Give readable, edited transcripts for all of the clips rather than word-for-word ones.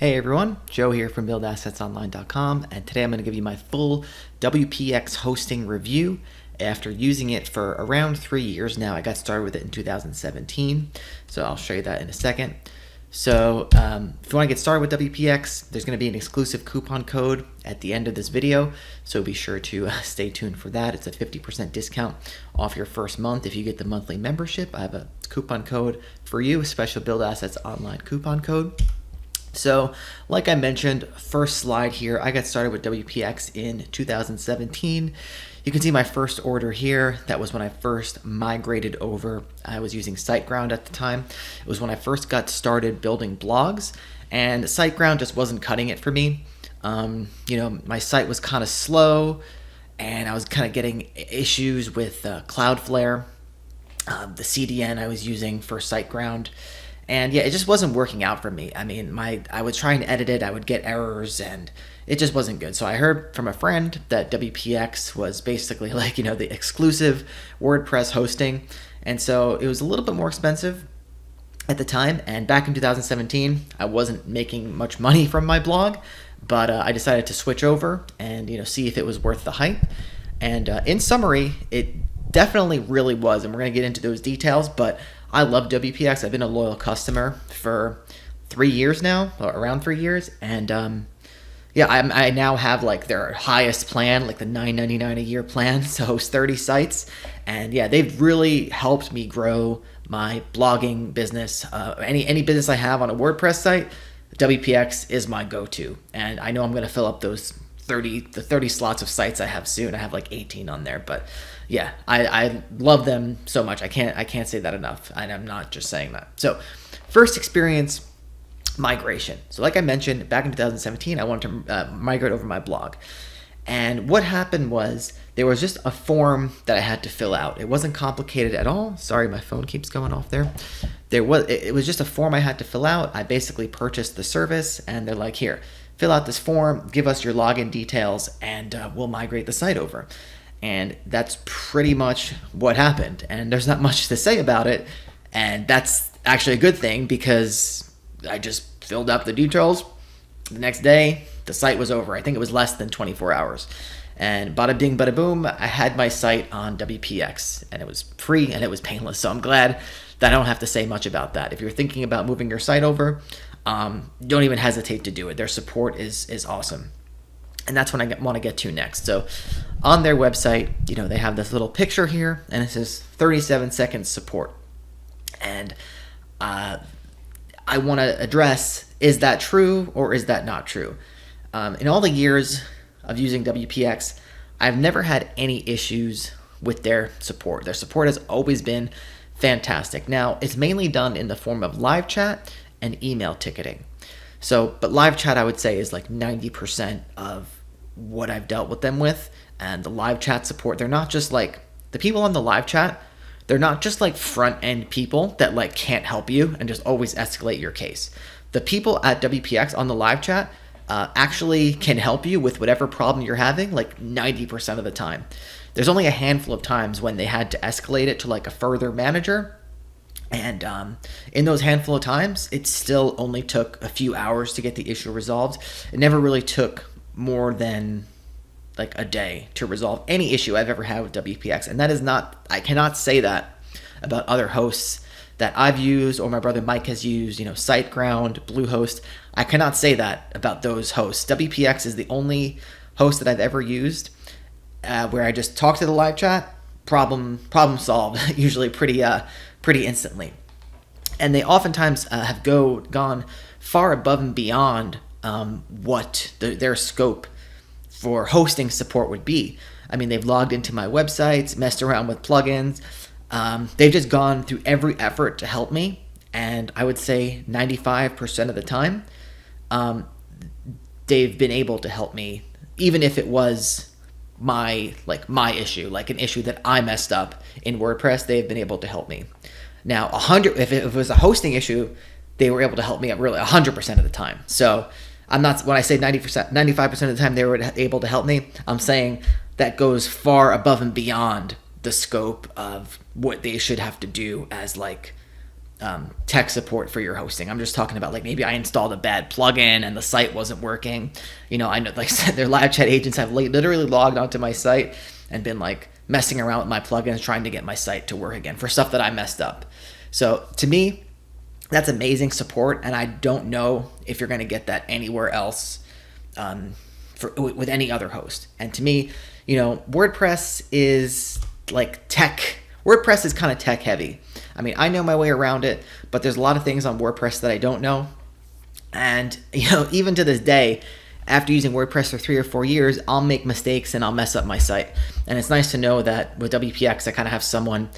Hey everyone, Joe here from buildassetsonline.com, and today I'm going to give you my full WPX hosting review after using it for around 3 years now. I got started with it in 2017, so I'll show you that in a second. So if you want to get started with WPX, there's going to be an exclusive coupon code at the end of this video, so be sure to stay tuned for that. It's a 50% discount off your first month if you get the monthly membership. I have a coupon code for you, a special Build Assets Online coupon code. So, like I mentioned, first slide here, I got started with WPX in 2017. You can see my first order here. That was when I first migrated over. I was using SiteGround at the time. It was when I first got started building blogs, and SiteGround just wasn't cutting it for me. My site was kind of slow, and I was kind of getting issues with Cloudflare, the CDN I was using for SiteGround. And yeah, it just wasn't working out for me. I mean, I was trying to edit it, I would get errors, and it just wasn't good. So I heard from a friend that WPX was basically like, the exclusive WordPress hosting. And so it was a little bit more expensive at the time. And back in 2017, I wasn't making much money from my blog, but I decided to switch over and, see if it was worth the hype. And in summary, it definitely really was. And we're going to get into those details, but I love WPX. I've been a loyal customer for 3 years now, or around 3 years, and I now have like their highest plan, like the $9.99 a year plan, to host 30 sites, and yeah, they've really helped me grow my blogging business. Any business I have on a WordPress site, WPX is my go-to, and I know I'm going to fill up those 30 slots of sites I have soon. I have like 18 on there, but yeah, I love them so much. I can't say that enough, and I'm not just saying that. So first experience, migration. So like I mentioned, back in 2017, I wanted to migrate over my blog. And what happened was there was just a form that I had to fill out. It wasn't complicated at all. Sorry, my phone keeps going off there. It was just a form I had to fill out. I basically purchased the service, and they're like, here, fill out this form, give us your login details, and we'll migrate the site over. And that's pretty much what happened. And there's not much to say about it. And that's actually a good thing, because I just filled out the details. The next day, the site was over. I think it was less than 24 hours. And bada bing, bada boom, I had my site on WPX. And it was free and it was painless. So I'm glad that I don't have to say much about that. If you're thinking about moving your site over, don't even hesitate to do it. Their support is awesome. And that's what I want to get to next. So on their website, they have this little picture here, and it says 37 seconds support. And I want to address, is that true or is that not true? In all the years of using WPX, I've never had any issues with their support. Their support has always been fantastic. Now, it's mainly done in the form of live chat and email ticketing. But live chat, I would say, is like 90% of what I've dealt with them with. And the live chat support, they're not just like, the people on the live chat, they're not just like front end people that like can't help you and just always escalate your case. The people at WPX on the live chat actually can help you with whatever problem you're having, like 90% of the time. There's only a handful of times when they had to escalate it to like a further manager. And in those handful of times, it still only took a few hours to get the issue resolved. It never really took more than like a day to resolve any issue I've ever had with WPX. And that is not, I cannot say that about other hosts that I've used or my brother Mike has used, SiteGround, Bluehost. I cannot say that about those hosts. WPX is the only host that I've ever used where I just talk to the live chat, problem solved, usually pretty instantly. And they oftentimes have gone far above and beyond what their scope for hosting support would be. I mean, they've logged into my websites, messed around with plugins. They've just gone through every effort to help me. And I would say 95% of the time, they've been able to help me, even if it was my issue, like an issue that I messed up in WordPress. They've been able to help me. Now, if it was a hosting issue, they were able to help me at really 100% of the time. So I'm not, when I say 95% of the time they were able to help me, I'm saying that goes far above and beyond the scope of what they should have to do as like tech support for your hosting. I'm just talking about like maybe I installed a bad plugin and the site wasn't working. I know, like I said, their live chat agents have literally logged onto my site and been like messing around with my plugins trying to get my site to work again for stuff that I messed up. So to me, that's amazing support, and I don't know if you're going to get that anywhere else with any other host. And to me, WordPress is like tech. WordPress is kind of tech heavy. I mean, I know my way around it, but there's a lot of things on WordPress that I don't know. And, even to this day, after using WordPress for 3 or 4 years, I'll make mistakes and I'll mess up my site. And it's nice to know that with WPX, I kind of have someone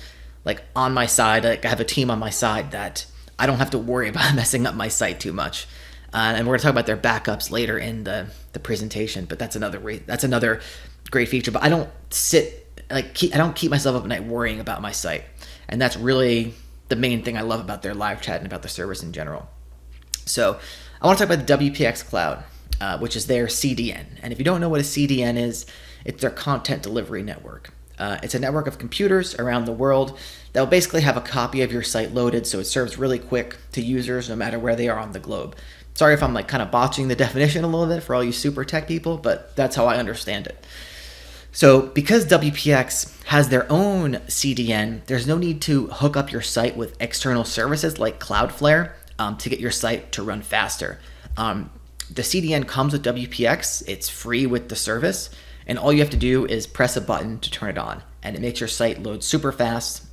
like on my side. Like I have a team on my side that I don't have to worry about messing up my site too much. And we're going to talk about their backups later in the presentation, but that's another great feature. But I don't I don't keep myself up at night worrying about my site. And that's really the main thing I love about their live chat and about the service in general. So I want to talk about the WPX Cloud, which is their CDN. And if you don't know what a CDN is, it's their content delivery network. It's a network of computers around the world that will basically have a copy of your site loaded, so it serves really quick to users no matter where they are on the globe. Sorry if I'm like kind of botching the definition a little bit for all you super tech people, but that's how I understand it. So because WPX has their own CDN, there's no need to hook up your site with external services like Cloudflare to get your site to run faster. The CDN comes with WPX. It's free with the service, and all you have to do is press a button to turn it on, and it makes your site load super fast.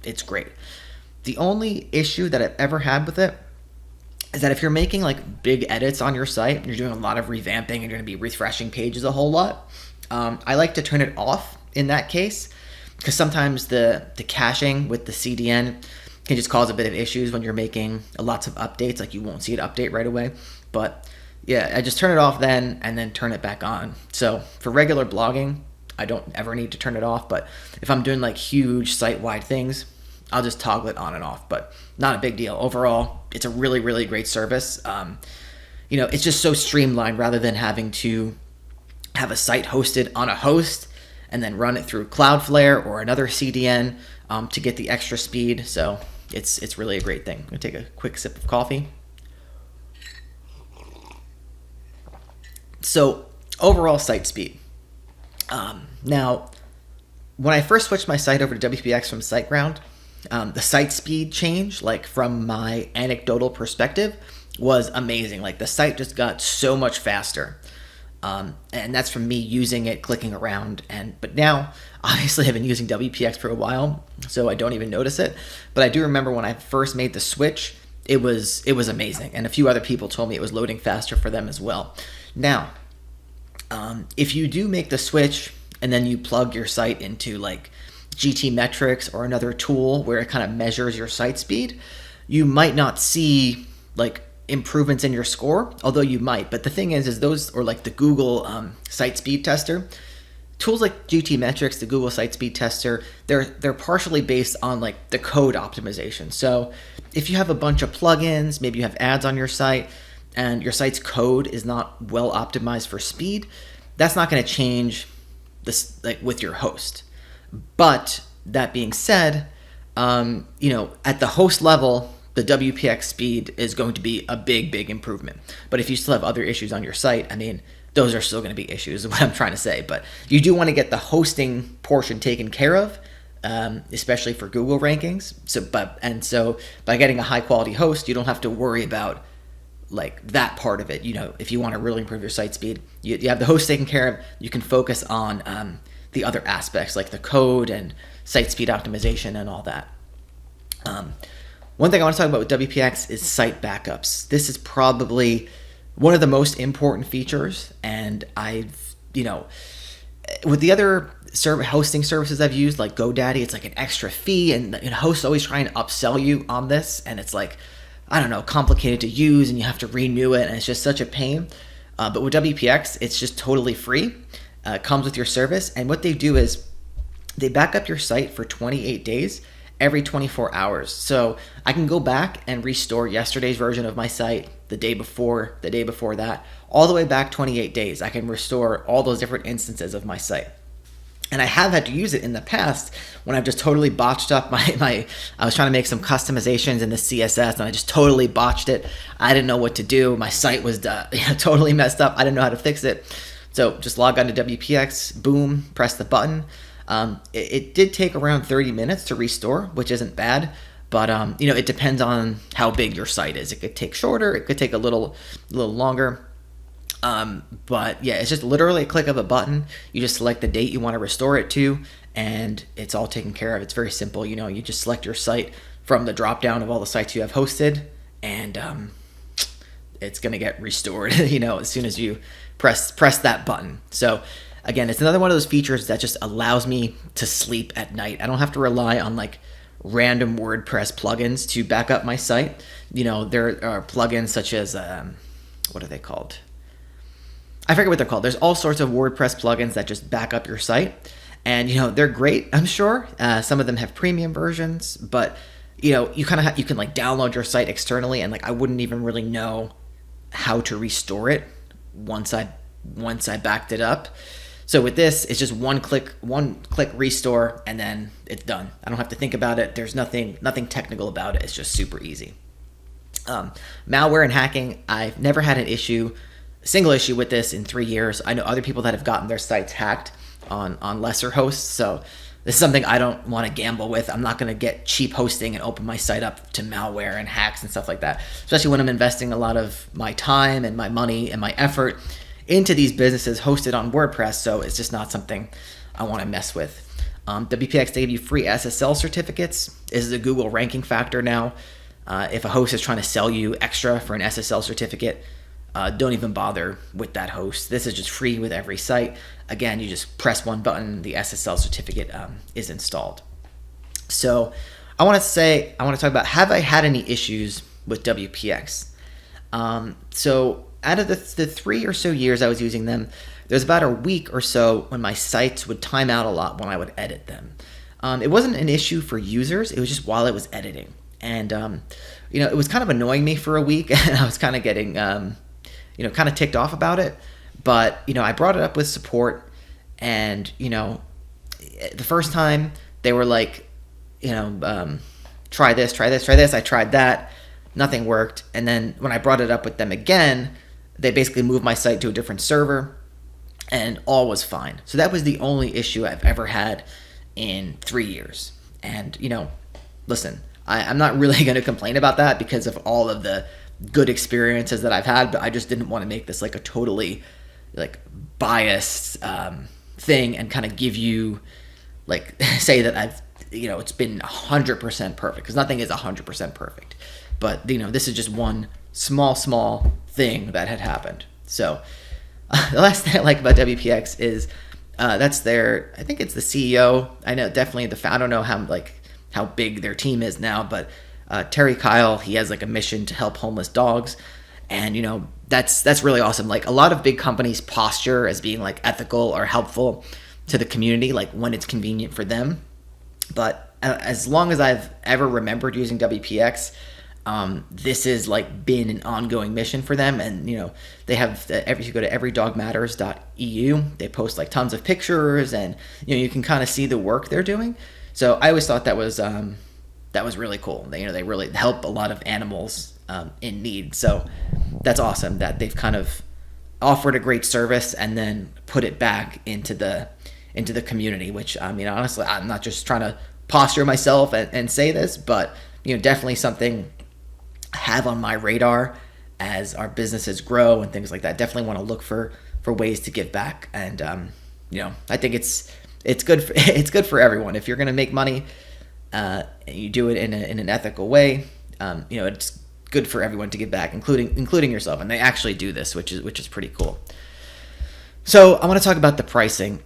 It's great. The only issue that I've ever had with it is that if you're making like big edits on your site and you're doing a lot of revamping and you're going to be refreshing pages a whole lot, I like to turn it off in that case, because sometimes the caching with the CDN can just cause a bit of issues when you're making lots of updates. Like you won't see it update right away. But yeah, I just turn it off then and then turn it back on. So for regular blogging, I don't ever need to turn it off. But if I'm doing like huge site-wide things, I'll just toggle it on and off. But not a big deal. Overall, it's a really, really great service. It's just so streamlined rather than having to have a site hosted on a host and then run it through Cloudflare or another CDN to get the extra speed. So it's really a great thing. I'm going to take a quick sip of coffee. So overall site speed. Now, when I first switched my site over to WPX from SiteGround, the site speed change, like from my anecdotal perspective, was amazing. Like the site just got so much faster. And that's from me using it, clicking around. But now, obviously, I've been using WPX for a while, so I don't even notice it. But I do remember when I first made the switch, it was amazing. And a few other people told me it was loading faster for them as well. Now, if you do make the switch and then you plug your site into like GT Metrics or another tool where it kind of measures your site speed, you might not see like improvements in your score, although you might. But the thing is those, or like the Google site speed tester, tools like GT Metrics, the Google site speed tester, they're partially based on like the code optimization. So if you have a bunch of plugins, maybe you have ads on your site and your site's code is not well optimized for speed, that's not going to change this like with your host. But that being said, at the host level, the WPX speed is going to be a big improvement. But if you still have other issues on your site, I mean, those are still going to be issues, is what I'm trying to say. But you do want to get the hosting portion taken care of, especially for Google rankings. So by getting a high quality host, you don't have to worry about like that part of it. If you want to really improve your site speed, you have the host taken care of. You can focus on the other aspects like the code and site speed optimization and all that. One thing I want to talk about with WPX is site backups. This is probably one of the most important features, and with the other hosting services I've used, like GoDaddy, it's like an extra fee, and hosts always trying to upsell you on this, and it's like, I don't know, complicated to use, and you have to renew it, and it's just such a pain. But with WPX, it's just totally free. It comes with your service, and what they do is they back up your site for 28 days every 24 hours. So I can go back and restore yesterday's version of my site, the day before that, all the way back 28 days. I can restore all those different instances of my site. And I have had to use it in the past when I've just totally botched up I was trying to make some customizations in the CSS and I just totally botched it. I didn't know what to do. My site was totally messed up. I didn't know how to fix it. So just log on to WPX, boom, press the button. It did take around 30 minutes to restore, which isn't bad. But it depends on how big your site is. It could take shorter. It could take a little longer. But yeah, it's just literally a click of a button. You just select the date you want to restore it to, and it's all taken care of. It's very simple. You just select your site from the drop down of all the sites you have hosted, and it's gonna get restored. As soon as you press that button. So again, it's another one of those features that just allows me to sleep at night. I don't have to rely on like random WordPress plugins to back up my site. There are plugins such as what are they called? I forget what they're called. There's all sorts of WordPress plugins that just back up your site, and they're great. I'm sure some of them have premium versions, but you can like download your site externally, and like I wouldn't even really know how to restore it once I backed it up. So with this, it's just one click restore, and then it's done. I don't have to think about it. There's nothing technical about it. It's just super easy. Malware and hacking, I've never had a single issue with this in 3 years. I know other people that have gotten their sites hacked on lesser hosts, so this is something I don't want to gamble with. I'm not going to get cheap hosting and open my site up to malware and hacks and stuff like that, especially when I'm investing a lot of my time and my money and my effort into these businesses hosted on WordPress, so it's just not something I want to mess with. WPX gave you free SSL certificates. This is a Google ranking factor now. If a host is trying to sell you extra for an SSL certificate, don't even bother with that host. This is just free with every site. Again, you just press one button, the SSL certificate is installed. So I want to talk about, have I had any issues with WPX? So out of the 3 or so years I was using them, there was about a week or so when my sites would time out a lot when I would edit them. It wasn't an issue for users. It was just while I was editing. And, it was kind of annoying me for a week, and I was kind of getting, kind of ticked off about it. But, I brought it up with support, and, the first time they were like, try this, try this, try this. I tried that. Nothing worked. And then when I brought it up with them again, they basically moved my site to a different server, and all was fine. So that was the only issue I've ever had in 3 years. And, listen, I'm not really going to complain about that because of all of the good experiences that I've had, but I just didn't want to make this like a totally like biased thing and kind of give you like say that I've it's been 100% perfect, because nothing is 100% perfect. But this is just one small thing that had happened. So the last thing I like about WPX is that's their, I think it's the CEO. I know definitely the founder. I don't know how big their team is now, but Terry Kyle, he has like a mission to help homeless dogs, and that's really awesome. Like a lot of big companies posture as being like ethical or helpful to the community, like when it's convenient for them. But as long as I've ever remembered using WPX, this has like been an ongoing mission for them. And they have if you go to everydogmatters.eu, they post like tons of pictures, and you can kind of see the work they're doing. So I always thought that was really cool. They really help a lot of animals in need. So that's awesome that they've kind of offered a great service and then put it back into the community, which honestly, I'm not just trying to posture myself and say this, but definitely something I have on my radar as our businesses grow and things like that. Definitely want to look for ways to give back, and I think it's good for everyone. If you're going to make money, and you do it in an ethical way, it's good for everyone to give back, including yourself. And they actually do this, which is pretty cool. So I want to talk about the pricing.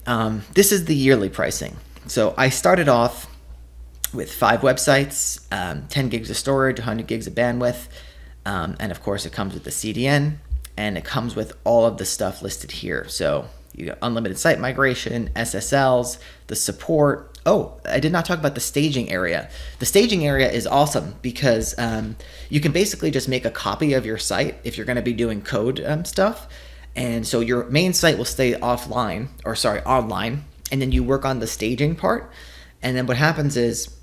This is the yearly pricing. So I started off with 5 websites, 10 gigs of storage, 100 gigs of bandwidth, and of course it comes with the CDN, and it comes with all of the stuff listed here. So you got unlimited site migration, SSLs, the support. Oh, I did not talk about the staging area. The staging area is awesome because you can basically just make a copy of your site if you're going to be doing code stuff. And so your main site will stay online, and then you work on the staging part. And then what happens is,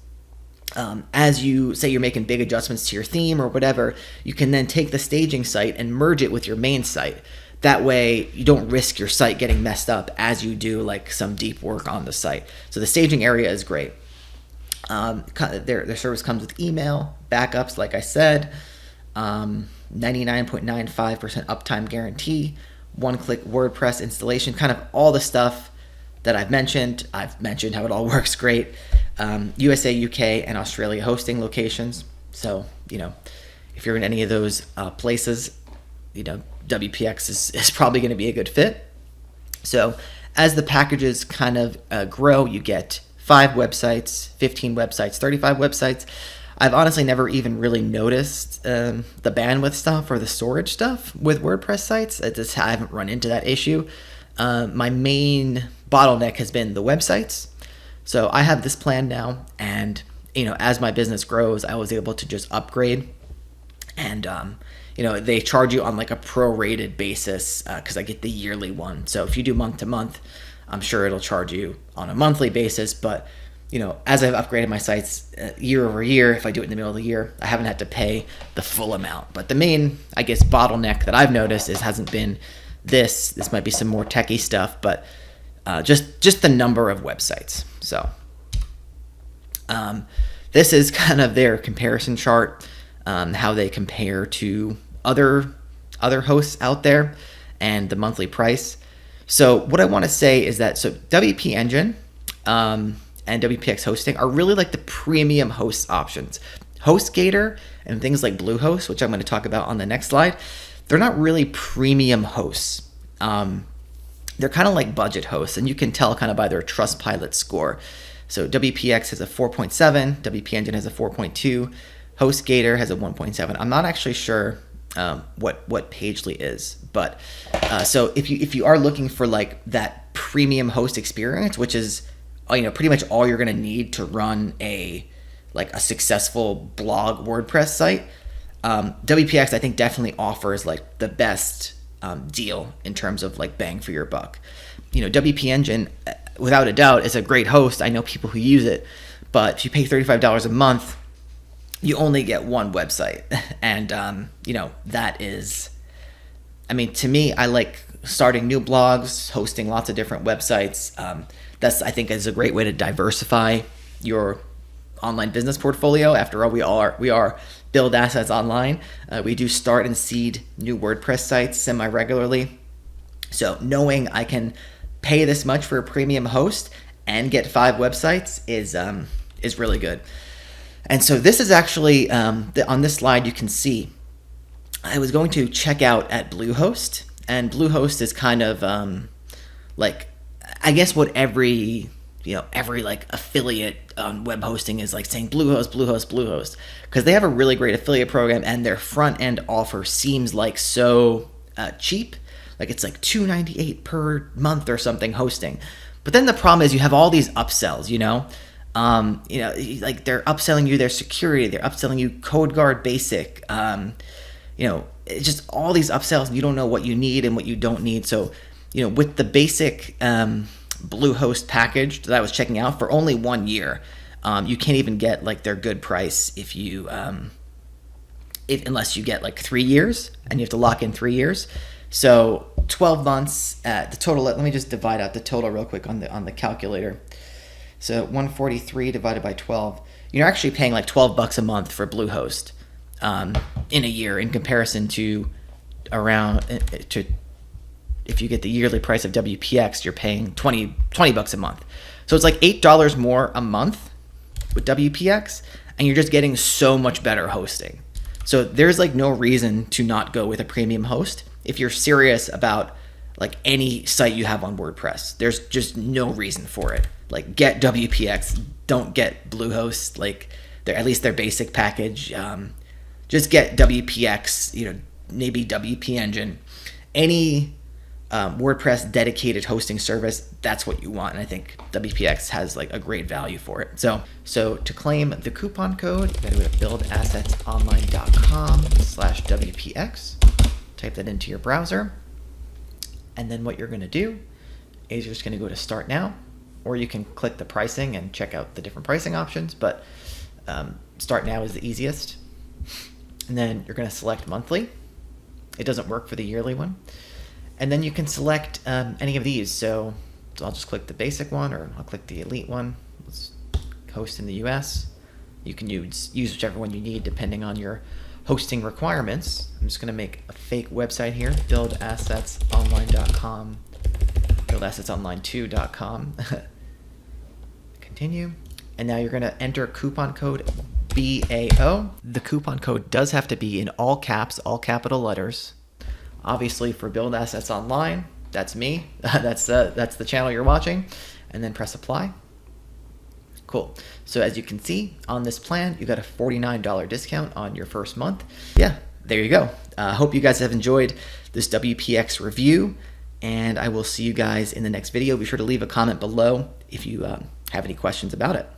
as you say you're making big adjustments to your theme or whatever, you can then take the staging site and merge it with your main site. That way you don't risk your site getting messed up as you do like some deep work on the site. So the staging area is great. Their service comes with email, backups, like I said, 99.95% uptime guarantee, one-click WordPress installation, kind of all the stuff that I've mentioned. I've mentioned how it all works great. USA, UK, and Australia hosting locations. So, if you're in any of those places, WPX is probably going to be a good fit. So as the packages kind of grow, you get 5 websites, 15 websites, 35 websites. I've honestly never even really noticed the bandwidth stuff or the storage stuff with WordPress sites. I haven't run into that issue. My main bottleneck has been the websites. So I have this plan now, and as my business grows, I was able to just upgrade, and they charge you on like a prorated basis because I get the yearly one. So if you do month to month, I'm sure it'll charge you on a monthly basis. But as I've upgraded my sites year over year, if I do it in the middle of the year, I haven't had to pay the full amount. But the main, I guess, bottleneck that I've noticed hasn't been this. This might be some more techie stuff, but just the number of websites. So this is kind of their comparison chart, how they compare to other hosts out there and the monthly price. So what I want to say is that WP Engine and WPX hosting are really like the premium host options. HostGator and things like Bluehost, which I'm going to talk about on the next slide, they're not really premium hosts. They're kind of like budget hosts, and you can tell kind of by their Trustpilot score. So WPX has a 4.7, WP Engine has a 4.2, HostGator has a 1.7. I'm not actually sure what Pagely is, but so if you are looking for like that premium host experience, which is pretty much all you're going to need to run a successful blog WordPress site, WPX I think definitely offers like the best deal in terms of like bang for your buck. WP Engine, without a doubt, is a great host. I know people who use it, but if you pay $35 a month, you only get one website. And, that is, to me, I like starting new blogs, hosting lots of different websites. That's, I think, is a great way to diversify your online business portfolio. After all, we are Build Assets Online. We do start and seed new WordPress sites semi-regularly. So knowing I can pay this much for a premium host and get 5 websites is really good. And so this is actually, on this slide you can see, I was going to check out at Bluehost, and Bluehost is kind of I guess what every like affiliate on web hosting is like saying Bluehost, because they have a really great affiliate program, and their front end offer seems like so cheap. Like it's like $298 per month or something hosting. But then the problem is you have all these upsells, like they're upselling you their security, they're upselling you CodeGuard Basic, it's just all these upsells, and you don't know what you need and what you don't need. So, with the basic Bluehost package that I was checking out for only 1 year, you can't even get like their good price unless you get like 3 years, and you have to lock in 3 years. So 12 months, the total. Let me just divide out the total real quick on the calculator. So 143 divided by 12, you're actually paying like $12 a month for Bluehost in a year, in comparison to if you get the yearly price of WPX, you're paying $20 a month. So it's like $8 more a month with WPX, and you're just getting so much better hosting. So there's like no reason to not go with a premium host if you're serious about like any site you have on WordPress. There's just no reason for it. Like, get WPX, don't get Bluehost. Like, at least their basic package. Just get WPX. Maybe WP Engine, any WordPress dedicated hosting service. That's what you want, and I think WPX has like a great value for it. So to claim the coupon code, you gotta go to buildassatsonline.com/WPX. Type that into your browser, and then what you're gonna do is you're just gonna go to Start Now. or you can click the pricing and check out the different pricing options, but start now is the easiest. And then you're going to select monthly. It doesn't work for the yearly one. And then you can select any of these. So I'll just click the basic one, or I'll click the elite one. Let's host in the US. You can use whichever one you need depending on your hosting requirements. I'm just going to make a fake website here, buildassetsonline.com, buildassetsonline2.com. Continue. And now you're going to enter coupon code BAO. The coupon code does have to be in all caps, all capital letters. Obviously for Build Assets Online, that's me. That's the channel you're watching. And then press apply. Cool. So as you can see on this plan, you got a $49 discount on your first month. Yeah, there you go. I hope you guys have enjoyed this WPX review, and I will see you guys in the next video. Be sure to leave a comment below if you have any questions about it.